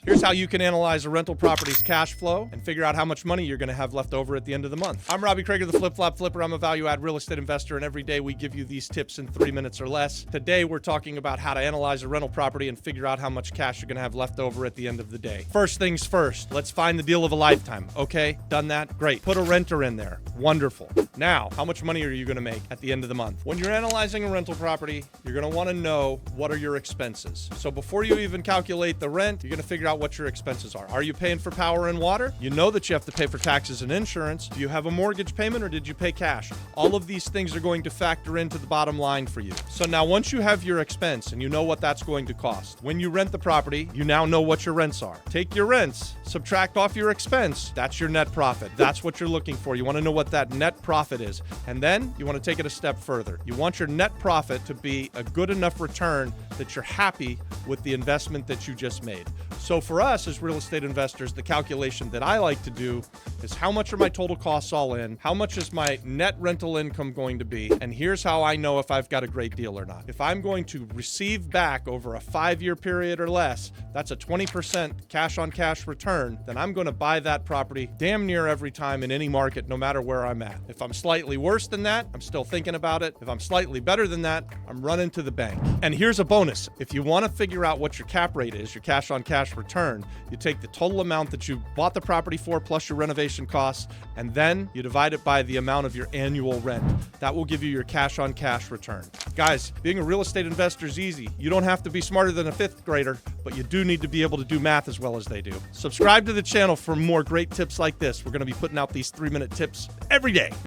Here's how you can analyze a rental property's cash flow and figure out how much money you're going to have left over at the end of the month. I'm Robbie Krager, the Flip Flop Flipper. I'm a value-add real estate investor, and every day we give you these tips in 3 minutes or less. Today, we're talking about how to analyze a rental property and figure out how much cash you're going to have left over at the end of the day. First things first, let's find the deal of a lifetime. Okay, done that? Great. Put a renter in there. Wonderful. Now, how much money are you going to make at the end of the month? When you're analyzing a rental property, you're going to want to know what are your expenses. So before you even calculate the rent, you're going to figure out what your expenses are. Are you paying for power and water? You know that you have to pay for taxes and insurance. Do you have a mortgage payment or did you pay cash? All of these things are going to factor into the bottom line for you. So now once you have your expense and you know what that's going to cost, when you rent the property, you now know what your rents are. Take your rents, subtract off your expense. That's your net profit. That's what you're looking for. You want to know what that net profit is. And then you want to take it a step further. You want your net profit to be a good enough return that you're happy with the investment that you just made. So for us as real estate investors, the calculation that I like to do is how much are my total costs all in? How much is my net rental income going to be? And here's how I know if I've got a great deal or not. If I'm going to receive back over a 5-year period or less, that's a 20% cash on cash return, then I'm going to buy that property damn near every time in any market, no matter where I'm at. If I'm slightly worse than that, I'm still thinking about it. If I'm slightly better than that, I'm running to the bank. And here's a bonus. If you want to figure out what your cap rate is, your cash on cash return, you take the total amount that you bought the property for plus your renovation costs, and then you divide it by the amount of your annual rent. That will give you your cash on cash return. Guys, being a real estate investor is easy. You don't have to be smarter than a 5th grader, but you do need to be able to do math as well as they do. Subscribe to the channel for more great tips like this. We're going to be putting out these 3-minute tips every day.